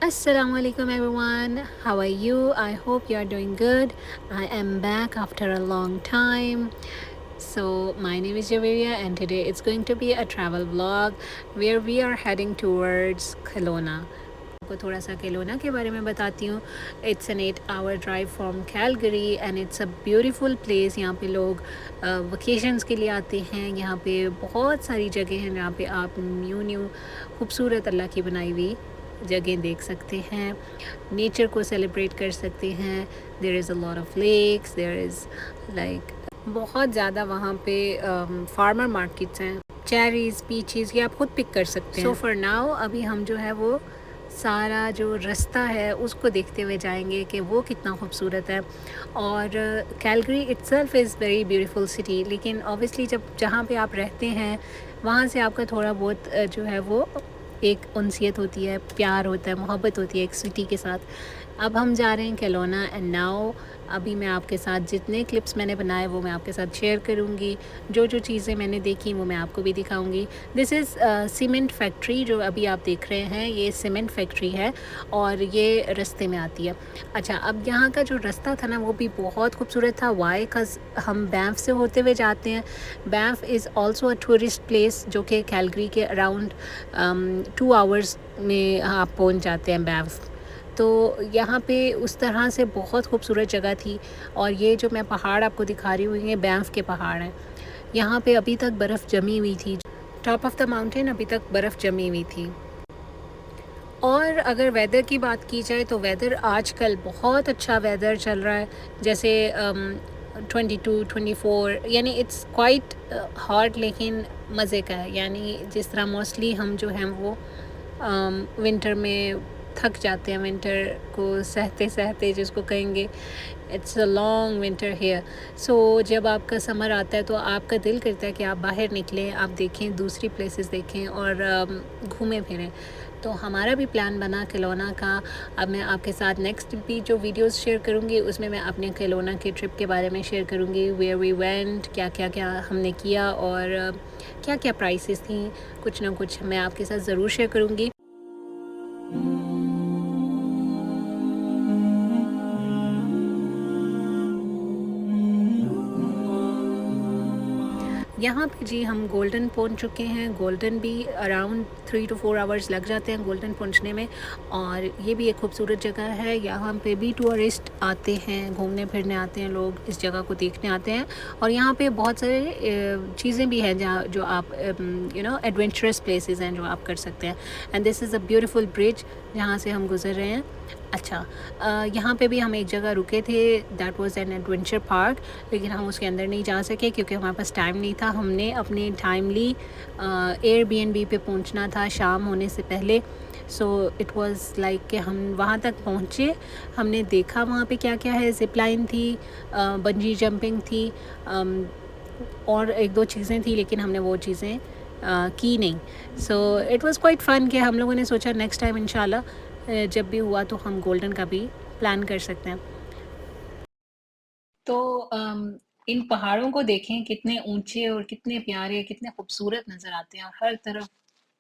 Assalamu alaikum everyone. How are you? I hope you are doing good. I am back after a long time. So, my name is Javeria, and today it's going to be a travel vlog where we are heading towards Kelowna. आपको थोड़ा सा केलोना के बारे में बताती हूँ. It's an 8 hour drive from Calgary and it's a beautiful place. यहाँ पे लोग वकेशंस के लिए आते हैं. यहाँ पे बहुत सारी जगह हैं जहाँ पे आप न्यू खूबसूरत अल्लाह की बनाई हुई जगह देख सकते हैं, नेचर को सेलिब्रेट कर सकते हैं. There is a lot of lakes, there is like बहुत ज़्यादा वहाँ पे फार्मर मार्केट्स हैं. चेरीज़, पीचीज़, ये आप खुद पिक कर सकते हैं. सो फॉर नाउ अभी हम जो है वो सारा जो रास्ता है उसको देखते हुए जाएंगे कि वो कितना खूबसूरत है. और Calgary itself is very beautiful city, लेकिन ऑब्वियसली जब जहाँ पे आप रहते हैं वहाँ से आपका थोड़ा बहुत जो है वो एक उनसियत होती है, प्यार होता है, मोहब्बत होती है एक सिटी के साथ. अब हम जा रहे हैं केलोना एंड नाउ अभी मैं आपके साथ जितने क्लिप्स मैंने बनाए वो मैं आपके साथ शेयर करूँगी. जो जो चीज़ें मैंने देखी वो मैं आपको भी दिखाऊँगी. दिस इज़ सीमेंट फैक्ट्री जो अभी आप देख रहे हैं, ये सीमेंट फैक्ट्री है और ये रास्ते में आती है. अच्छा, अब यहाँ का जो रास्ता था ना वो भी बहुत खूबसूरत था. वाई बिकॉज़ हम बैंफ से होते हुए जाते हैं. Banff is also a tourist place जो कि कैलगरी के अराउंड 2 hours में आप पहुँच जाते हैं बैंफ. तो यहाँ पे उस तरह से बहुत खूबसूरत जगह थी. और ये जो मैं पहाड़ आपको दिखा रही हूँ ये बैंफ के पहाड़ हैं. यहाँ पे अभी तक बर्फ़ जमी हुई थी. टॉप ऑफ द माउंटेन अभी तक बर्फ़ जमी हुई थी. और अगर वेदर की बात की जाए तो वेदर आजकल बहुत अच्छा वेदर चल रहा है. जैसे 22-24 यानी इट्स क्वाइट हॉट लेकिन मज़े का है. यानी जिस तरह मोस्टली हम जो हैं वो विंटर में थक जाते हैं, विंटर को सहते सहते जिसको कहेंगे. It's a long winter here. So जब आपका समर आता है तो आपका दिल करता है कि आप बाहर निकलें, आप देखें, दूसरी प्लेसेस देखें और घूमें फिरें. तो हमारा भी प्लान बना केलोना का. अब मैं आपके साथ नेक्स्ट भी जो वीडियोस शेयर करूँगी उसमें मैं अपने केलोना के ट्रिप के बारे में शेयर करूँगी. वेयर वी वेंट, क्या क्या क्या हमने किया और क्या क्या प्राइसेस थी. कुछ ना कुछ मैं आपके साथ ज़रूर शेयर करूँगी. यहाँ पे जी हम गोल्डन पहुँच चुके हैं. गोल्डन भी अराउंड 3 to 4 hours लग जाते हैं गोल्डन पहुँचने में. और ये भी एक खूबसूरत जगह है. यहाँ पे भी टूरिस्ट आते हैं, घूमने फिरने आते हैं, लोग इस जगह को देखने आते हैं. और यहाँ पे बहुत सारे चीज़ें भी हैं जहाँ जो आप एडवेंचरस प्लेसेस हैं जो आप कर सकते हैं. And this is a beautiful bridge जहाँ से हम गुज़र रहे हैं. अच्छा, यहाँ पे भी हम एक जगह रुके थे. That was an adventure park, लेकिन हम उसके अंदर नहीं जा सके क्योंकि हमारे पास टाइम नहीं था. हमने अपने टाइमली एयरबीएनबी पे पहुँचना था शाम होने से पहले. सो इट वाज लाइक कि हम वहाँ तक पहुँचे, हमने देखा वहाँ पे क्या क्या है. ज़िप लाइन थी, बंजी जंपिंग थी, और एक दो चीज़ें थी लेकिन हमने वो चीज़ें की नहीं. सो इट वाज क्वाइट फ़न कि हम लोगों ने सोचा नेक्स्ट टाइम इंशाल्लाह जब भी हुआ तो हम गोल्डन का भी प्लान कर सकते हैं. तो इन पहाड़ों को देखें, कितने ऊंचे और कितने प्यारे, कितने खूबसूरत नज़र आते हैं. और हर तरफ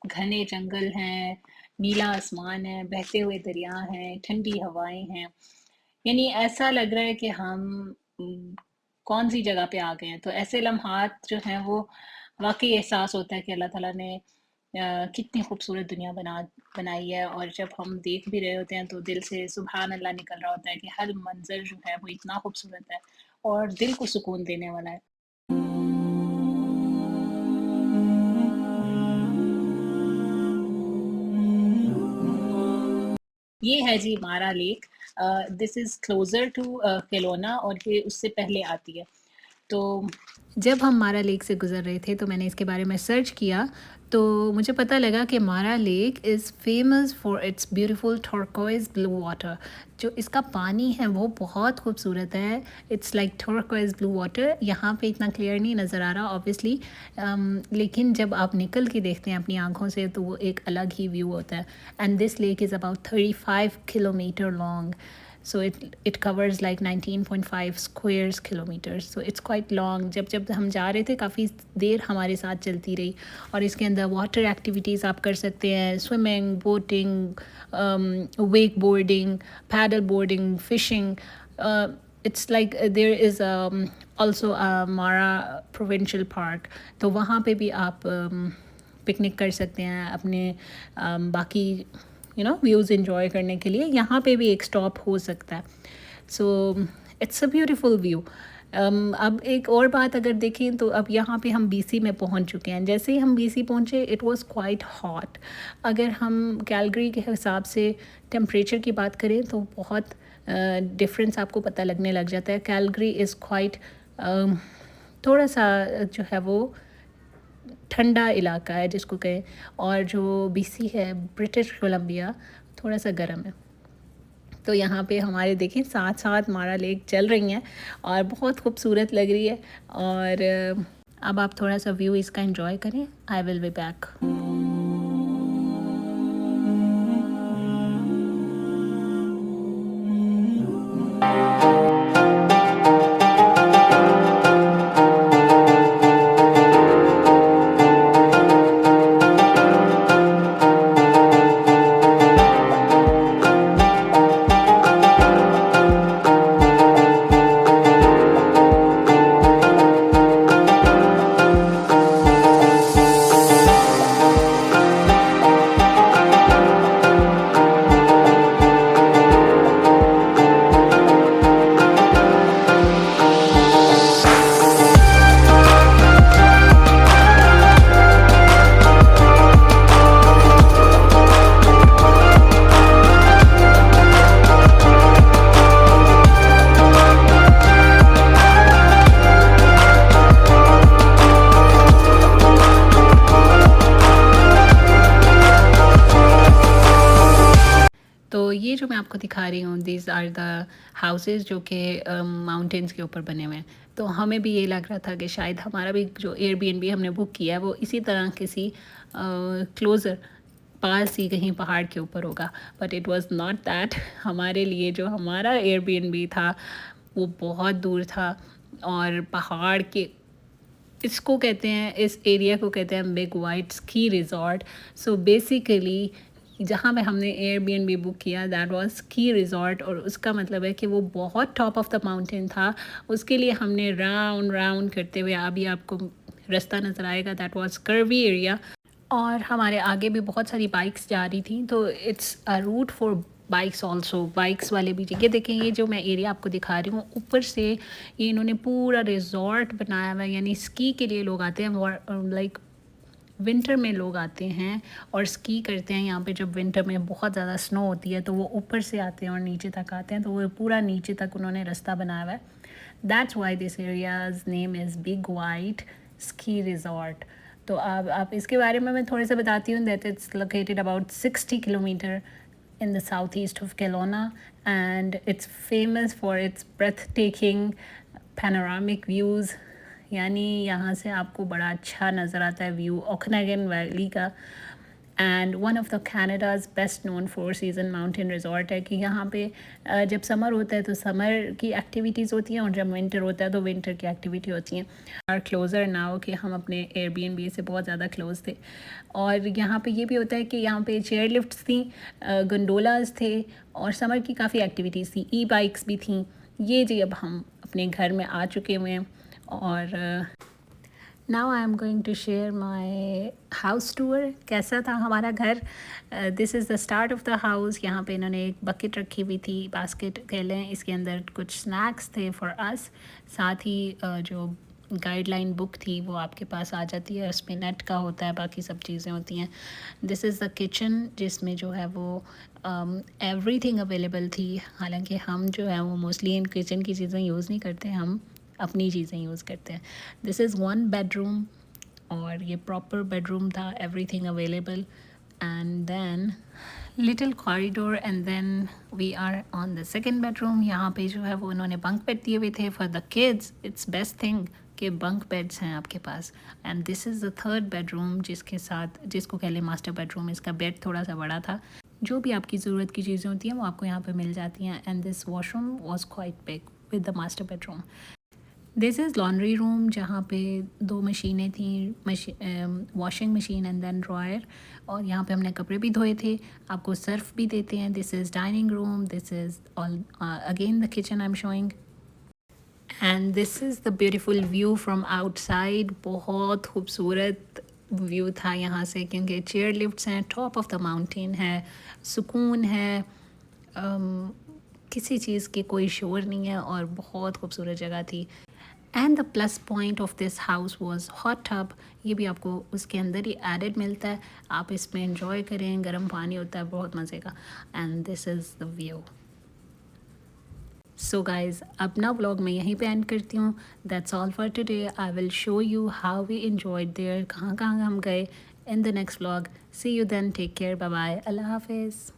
घने जंगल हैं, नीला आसमान है, बहते हुए दरिया हैं, ठंडी हवाएं हैं. यानी ऐसा लग रहा है कि हम कौन सी जगह पे आ गए हैं. तो ऐसे लम्हात जो हैं वो वाकई एहसास होता है कि अल्लाह ताला ने कितनी खूबसूरत दुनिया बनाई है. और जब हम देख भी रहे होते हैं तो दिल से सुभान अल्लाह निकल रहा होता है कि हर मंजर जो है वो इतना खूबसूरत है और दिल को सुकून देने वाला है. ये है जी Mara Lake. This is closer to Kelowna और ये उससे पहले आती है. तो जब हम मारा लेक से गुज़र रहे थे तो मैंने इसके बारे में सर्च किया तो मुझे पता लगा कि Mara Lake is famous for its beautiful turquoise blue water. जो इसका पानी है वो बहुत खूबसूरत है. It's like turquoise blue water. यहाँ पे इतना क्लियर नहीं नज़र आ रहा ऑब्वियसली, लेकिन जब आप निकल के देखते हैं अपनी आँखों से तो वो एक अलग ही व्यू होता है. And this lake is about 35 kilometer long. so it covers like 19.5 squares kilometers, so it's quite long. जब जब हम जा रहे थे काफ़ी देर हमारे साथ चलती रही, और इसके अंदर वाटर एक्टिविटीज़ आप कर सकते हैं, swimming, boating, wake boarding, paddle boarding, fishing. It's like there is also a Mara Provincial Park, तो वहाँ पे भी आप पिकनिक कर सकते हैं अपने बाकी व्यूज़ इंजॉय करने के लिए. यहाँ पे भी एक स्टॉप हो सकता है. So it's a beautiful view. अब एक और बात अगर देखें तो अब यहाँ पे हम BC में पहुँच चुके हैं. जैसे ही हम BC पहुँचे इट वाज क्वाइट हॉट. अगर हम कैलगरी के हिसाब से टेम्परेचर की बात करें तो बहुत डिफरेंस आपको पता लगने लग जाता है. कैलगरी इज़ क्वाइट थोड़ा सा जो है वो ठंडा इलाका है जिसको कहें, और जो BC है, ब्रिटिश कोलंबिया, थोड़ा सा गर्म है. तो यहाँ पे हमारे देखें साथ साथ मारा लेक चल रही हैं और बहुत खूबसूरत लग रही है. और अब आप थोड़ा सा व्यू इसका एंजॉय करें. I will be back. तो ये जो मैं आपको दिखा रही हूँ, दीज आर द हाउसेस जो कि माउंटेन्स के ऊपर बने हुए हैं. तो हमें भी ये लग रहा था कि शायद हमारा भी जो एयरबीएनबी हमने बुक किया है वो इसी तरह किसी क्लोज़र पास ही कहीं पहाड़ के ऊपर होगा. But it was not that. हमारे लिए जो हमारा एयरबीएनबी था वो बहुत दूर था, और पहाड़ के इसको कहते हैं, इस एरिया को कहते हैं big white ski resort. So basically जहाँ पे हमने एयरबीएनबी बुक किया दैट वाज स्की रिज़ॉर्ट, और उसका मतलब है कि वो बहुत टॉप ऑफ द माउंटेन था. उसके लिए हमने राउंड राउंड करते हुए, अभी आपको रास्ता नज़र आएगा, दैट वाज कर्वी एरिया. और हमारे आगे भी बहुत सारी बाइक्स जा रही थी, तो it's a route for bikes also. Bikes वाले भी ये देखें, ये जो मैं एरिया आपको दिखा रही हूँ ऊपर से ये इन्होंने पूरा रिज़ॉर्ट बनाया हुआ है. यानी स्की के लिए लोग आते हैं, लाइक विंटर में लोग आते हैं और स्की करते हैं यहाँ पे. जब विंटर में बहुत ज़्यादा स्नो होती है तो वो ऊपर से आते हैं और नीचे तक आते हैं, तो वो पूरा नीचे तक उन्होंने रास्ता बनाया हुआ है. That's why this areas name is big white ski resort. तो अब आप इसके बारे में मैं थोड़े से बताती हूँ. That it's located about 60 kilometre in the southeast of Kelowna, and it's famous for its breathtaking panoramic views. यानी यहाँ से आपको बड़ा अच्छा नज़र आता है व्यू ओकनागन वैली का. And one of the Canada's best known four season mountain resort है कि यहाँ पे जब समर होता है तो समर की एक्टिविटीज़ होती हैं, और जब विंटर होता है तो विंटर की एक्टिविटी होती हैं. आर क्लोज़र नाउ कि हम अपने एयरबीएनबी से बहुत ज़्यादा क्लोज़ थे. और यहाँ पे ये भी होता है कि यहाँ पे चेयर लिफ्ट्स थी, गंडोलाज थे, और समर की काफ़ी एक्टिविटीज़ थी. ई बाइक्स भी थी. ये जी अब हम अपने घर में आ चुके हुए हैं. और now I am going to share my house tour. कैसा था हमारा घर. This is the start of the house. यहाँ पे इन्होंने एक बकेट रखी हुई थी, बास्केट कह लें. इसके अंदर कुछ स्नैक्स थे फॉर अस. साथ ही जो गाइडलाइन बुक थी वो आपके पास आ जाती है, उसमें नेट का होता है, बाकी सब चीज़ें होती हैं. दिस इज़ द किचन जिसमें जो है वो एवरीथिंग अवेलेबल थी. हालांकि हम जो है वो मोस्टली इन किचन की चीज़ें यूज़ नहीं करते, हम अपनी चीज़ें यूज़ करते हैं. दिस इज़ वन बेडरूम, और ये प्रॉपर बेडरूम था, everything available. And then little corridor, and then we are on the second bedroom. यहाँ पे जो है वो उन्होंने बंक बेड दिए हुए थे for the kids. It's best thing कि बंक बेड्स हैं आपके पास. And this is the third bedroom जिसके साथ, जिसको कह लें मास्टर बेडरूम. इसका बेड थोड़ा सा बड़ा था. जो भी आपकी ज़रूरत की चीज़ें होती हैं वो आपको यहाँ पे मिल जाती हैं। And this washroom was quite big with the master bedroom. This is laundry room, जहाँ पे 2 मशीनें थी, washing machine and then dryer, और यहाँ पे हमने कपड़े भी धोए थे। आपको सर्फ भी देते हैं। This is dining room, this is all again the kitchen I am showing, and this is the beautiful view from outside. बहुत खूबसूरत व्यू था यहाँ से, क्योंकि चेयर लिफ्ट्स हैं, टॉप ऑफ द माउंटेन है, सुकून है, किसी चीज़ की कोई शोर नहीं है, और बहुत खूबसूरत जगह थी। And the plus point of this house was hot tub. ये भी आपको उसके अंदर ही एडेड मिलता है, आप इसमें इंजॉय करें, गर्म पानी होता है, बहुत मज़े का। And this is the view. So guys, अपना व्लॉग मैं यहीं पे एंड करती हूँ। That's all for today. I will show you how we enjoyed there, कहाँ कहाँ हम गए, in the next vlog. See you then, take care, bye bye, अल्लाह हाफिज़।